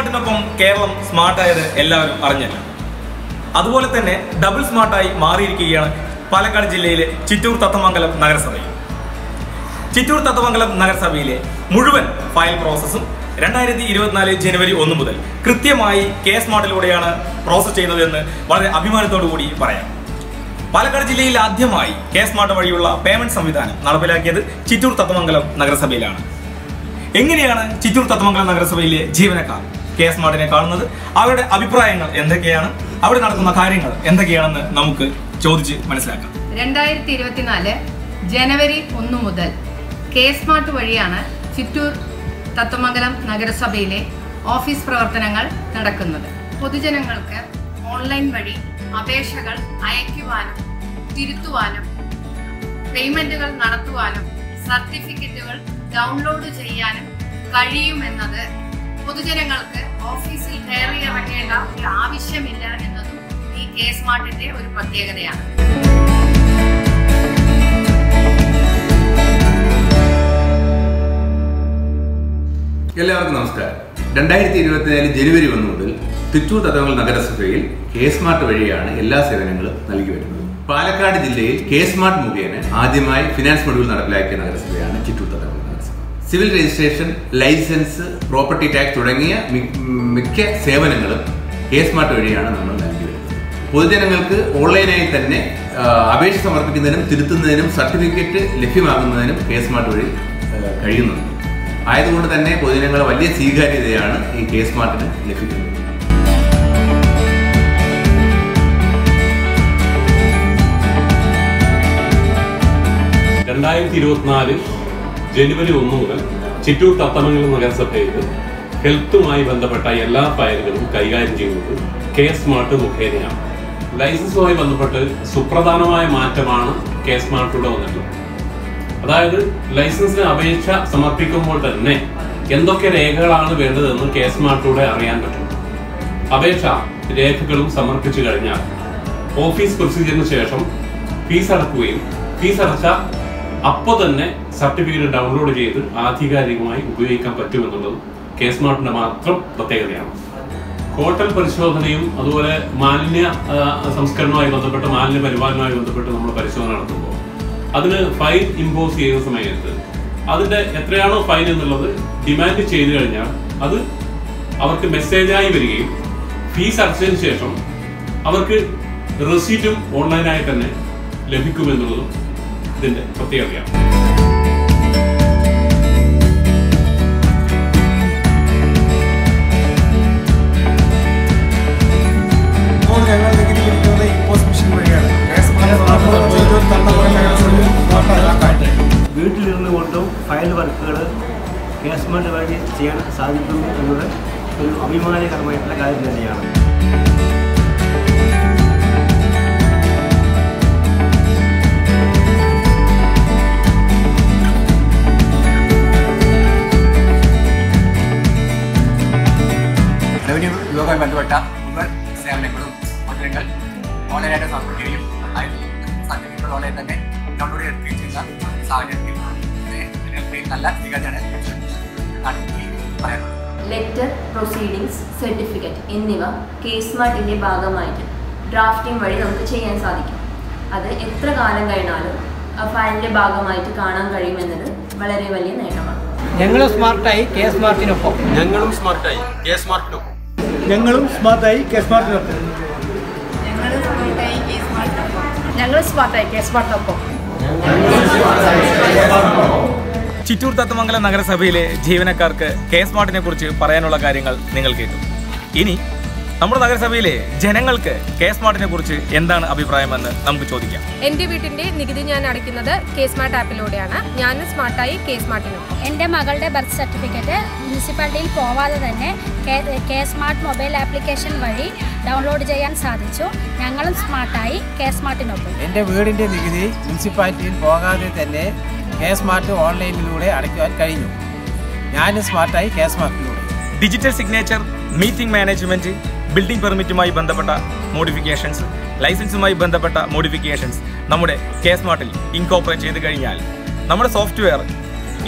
സ്മാർട്ടിനൊപ്പം കേരളം സ്മാർട്ടായത് എല്ലാവരും അറിഞ്ഞല്ലോ. അതുപോലെ തന്നെ ഡബിൾ സ്മാർട്ടായി മാറിയിരിക്കുകയാണ് പാലക്കാട് ജില്ലയിലെ ചിറ്റൂർ തത്തമംഗലം നഗരസഭയിൽ. ചിറ്റൂർ തത്തമംഗലം നഗരസഭയിലെ മുഴുവൻ ഫയൽ പ്രോസസ്സും 2024 ജനുവരി 1 മുതൽ കൃത്യമായി സ്മാർട്ടിലൂടെയാണ് പ്രോസസ് ചെയ്യുന്നതെന്ന് വളരെ അഭിമാനത്തോടു കൂടി പറയാം. പാലക്കാട് ജില്ലയിൽ ആദ്യമായി സ്മാർട്ട് വഴിയുള്ള പേയ്മെന്റ് സംവിധാനം നടപ്പിലാക്കിയത് ചിറ്റൂർ തത്തമംഗലം നഗരസഭയിലാണ്. എങ്ങനെയാണ് ചിറ്റൂർ തത്തമംഗലം നഗരസഭയിലെ ജീവനക്കാർ സ്മാർട്ടിനെ കാണുന്നത്, അവരുടെ അഭിപ്രായങ്ങൾ എന്തൊക്കെയാണ്, അവിടെ നടക്കുന്ന കാര്യങ്ങൾ എന്തൊക്കെയാണെന്ന് നമുക്ക് ചോദിച്ച് മനസ്സിലാക്കാം. 2024 ജനുവരി 1 മുതൽ സ്മാർട്ട് വഴിയാണ് ചിറ്റൂർ തത്തമംഗലം നഗരസഭയിലെ ഓഫീസ് പ്രവർത്തനങ്ങൾ നടക്കുന്നത്. പൊതുജനങ്ങൾക്ക് ഓൺലൈൻ വഴി അപേക്ഷകൾ അയക്കുവാനും തിരുത്തുവാനും പേയ്മെന്റുകൾ നടത്തുവാനും സർട്ടിഫിക്കറ്റുകൾ ഡൗൺലോഡ് ചെയ്യാനും കഴിയുമെന്നത് പൊതുജനങ്ങൾക്ക് ഓഫീസിൽ കയറി ഇറങ്ങേണ്ട ഒരു ആവശ്യമില്ല എന്നതും ഈ സ്മാർട്ടിന്റെ ഒരു പ്രത്യേകതയാണ്. എല്ലാവർക്കും നമസ്കാരം. 2024 ജനുവരി 1 മുതൽ ചിറ്റൂർ തത്തമംഗലം നഗരസഭയിൽ സ്മാർട്ട് വഴിയാണ് എല്ലാ സേവനങ്ങളും നൽകി വരുന്നത്. പാലക്കാട് ജില്ലയിൽ സ്മാർട്ട് മുഖേന ആദ്യമായി ഫിനാൻസ് മൊഡ്യൂൾ നടപ്പിലാക്കിയ നഗരസഭയാണ് ചിറ്റൂർ തത്തമംഗലം നഗരസഭ. Civil registration, licence, property tax തുടങ്ങിയ മിക്ക സേവനങ്ങളും സ്മാർട്ട് വഴിയാണ് നമ്മൾ നൽകി വരുന്നത്. പൊതുജനങ്ങൾക്ക് ഓൺലൈനായി തന്നെ അപേക്ഷ സമർപ്പിക്കുന്നതിനും തിരുത്തുന്നതിനും സർട്ടിഫിക്കറ്റ് ലഭ്യമാകുന്നതിനും സ്മാർട്ട് വഴി കഴിയുന്നുണ്ട്. ആയതുകൊണ്ട് തന്നെ പൊതുജനങ്ങളെ വലിയ സ്വീകാര്യതയാണ് ഈ സ്മാർട്ടിന് ലഭിക്കുന്നത്. ജനുവരി 1 മുതൽ ചിറ്റൂർ തത്തമംഗലം നഗരസഭയിൽ ഹെൽത്തുമായി ബന്ധപ്പെട്ട എല്ലാ ഫയലുകളും കൈകാര്യം ചെയ്യുന്നത് സ്മാർട്ട് മുഖേനയാണ്. ലൈസൻസുമായി ബന്ധപ്പെട്ട് സുപ്രധാനമായ മാറ്റമാണ് സ്മാർട്ടിലൂടെ വന്നിട്ടുള്ളത്. അതായത് ലൈസൻസിന് അപേക്ഷ സമർപ്പിക്കുമ്പോൾ തന്നെ എന്തൊക്കെ രേഖകളാണ് വേണ്ടതെന്ന് സ്മാർട്ടിലൂടെ അറിയാൻ പറ്റും. അപേക്ഷ രേഖകളും സമർപ്പിച്ചു കഴിഞ്ഞാൽ ഓഫീസ് പ്രൊസീജിയറിന് ശേഷം ഫീസ് അടക്കുകയും ഫീസ് അടച്ച അപ്പോൾ തന്നെ സർട്ടിഫിക്കറ്റ് ഡൗൺലോഡ് ചെയ്ത് ആധികാരികമായി ഉപയോഗിക്കാൻ പറ്റുമെന്നുള്ളത് സ്മാർട്ടിന്റെ മാത്രം പ്രത്യേകതയാണ്. ഹോട്ടൽ പരിശോധനയും അതുപോലെ മാലിന്യ സംസ്കരണവുമായി ബന്ധപ്പെട്ട് മാലിന്യ പരിപാലനവുമായി ബന്ധപ്പെട്ട് നമ്മൾ പരിശോധന നടത്തുമ്പോൾ അതിന് ഫൈൻ ഇമ്പോസ് ചെയ്യുന്ന സമയത്ത് അതിന്റെ എത്രയാണോ ഫൈൻ എന്നുള്ളത് ഡിമാൻഡ് ചെയ്തു കഴിഞ്ഞാൽ അത് അവർക്ക് മെസ്സേജായി വരികയും ഫീസ് അടച്ചതിന് ശേഷം അവർക്ക് റെസീറ്റും ഓൺലൈനായി തന്നെ ലഭിക്കുമെന്നുള്ളതും ഇതിന്റെ പ്രത്യേകതയാണ്. വീട്ടിലിരുന്നു കൊണ്ടും ഫയൽ വർക്കുകൾ സ്മാർട്ട് വഴി ചെയ്യാൻ സാധിക്കുന്നു എന്നത് ഒരു അഭിമാനകരമായിട്ടുള്ള കാര്യം തന്നെയാണ്. റവന്യൂ വിഭാഗവുമായി ബന്ധപ്പെട്ട മുഴുവൻ സേവനങ്ങളും പൊതുജനങ്ങൾ ഓൺലൈനായിട്ട് സമർപ്പിക്കുകയും സർട്ടിഫിക്കറ്റുകൾ ഓൺലൈൻ തന്നെ ഡൗൺലോഡ് എടുക്കുകയും ചെയ്യുന്ന സാഹചര്യത്തിൽ നല്ല സ്വീകാര്യമാണ് പറയാനുള്ളത്. ലെറ്റർ, പ്രൊസീഡിങ്സ്, സർട്ടിഫിക്കറ്റ് എന്നിവ സ്മാർട്ടിൻ്റെ ഭാഗമായിട്ട് ഡ്രാഫ്റ്റിംഗ് വഴി നമുക്ക് ചെയ്യാൻ സാധിക്കും. അത് എത്ര കാലം കഴിഞ്ഞാലും ആ ഫയലിൻ്റെ ഭാഗമായിട്ട് കാണാൻ കഴിയുമെന്നത് വളരെ വലിയ നേട്ടമാണ്. ഞങ്ങളും സ്മാർട്ടായി സ്മാർട്ടിനൊപ്പം. ഞങ്ങളും സ്മാർട്ടായി സ്മാർട്ടിനൊപ്പം. ഞങ്ങളും സ്മാർട്ടായി സ്മാർട്ടിനൊപ്പം. ഞങ്ങൾ സ്മാർട്ടായി സ്മാർട്ടിനൊപ്പം. ചിറ്റൂർ തത്തമംഗലം നഗരസഭയിലെ ജീവനക്കാർക്ക് സ്മാർട്ടിനെ കുറിച്ച് പറയാനുള്ള കാര്യങ്ങൾ നിങ്ങൾ കേട്ടു. ഇനി നമ്മുടെ നഗരസഭയിലെ ജനങ്ങൾക്ക് സ്മാർട്ടിനെ കുറിച്ച് എന്താണ് അഭിപ്രായമെന്ന് നമുക്ക് ചോദിക്കാം. എൻ്റെ വീട്ടിൻ്റെ നികുതി ഞാൻ അടയ്ക്കുന്നത് സ്മാർട്ട് ആപ്പിലൂടെയാണ്. ഞാൻ സ്മാർട്ടായി സ്മാർട്ടിനൊപ്പം. എൻ്റെ മകളുടെ ബർത്ത് സർട്ടിഫിക്കറ്റ് മുനിസിപ്പാലിറ്റിയിൽ പോവാതെ തന്നെ സ്മാർട്ട് മൊബൈൽ ആപ്ലിക്കേഷൻ വഴി ഡൗൺലോഡ് ചെയ്യാൻ സാധിച്ചു. ഞങ്ങളും സ്മാർട്ടായി സ്മാർട്ടിനൊപ്പം. എൻ്റെ വീടിൻ്റെ നികുതി മുനിസിപ്പാലിറ്റിയിൽ പോകാതെ തന്നെ സ്മാർട്ട് ഓൺലൈനിലൂടെ അടയ്ക്കുവാൻ കഴിഞ്ഞു. ഞാൻ സ്മാർട്ടായി സ്മാർട്ടിലൂടെ. Digital signature, meeting management, building പെർമിറ്റുമായി ബന്ധപ്പെട്ട മോഡിഫിക്കേഷൻസ്, ലൈസൻസുമായി ബന്ധപ്പെട്ട മോഡിഫിക്കേഷൻസ് നമ്മുടെ സ്മാർട്ടിൽ ഇൻകോർപ്പറേറ്റ് ചെയ്ത് കഴിഞ്ഞാൽ നമ്മുടെ സോഫ്റ്റ്വെയർ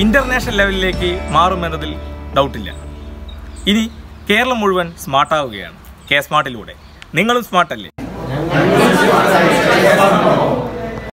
ഇൻ്റർനാഷണൽ ലെവലിലേക്ക് മാറുമെന്നതിൽ ഡൗട്ടില്ല. ഇനി കേരളം മുഴുവൻ സ്മാർട്ടാവുകയാണ് കെ സ്മാർട്ടിലൂടെ. നിങ്ങളും സ്മാർട്ടല്ലേ?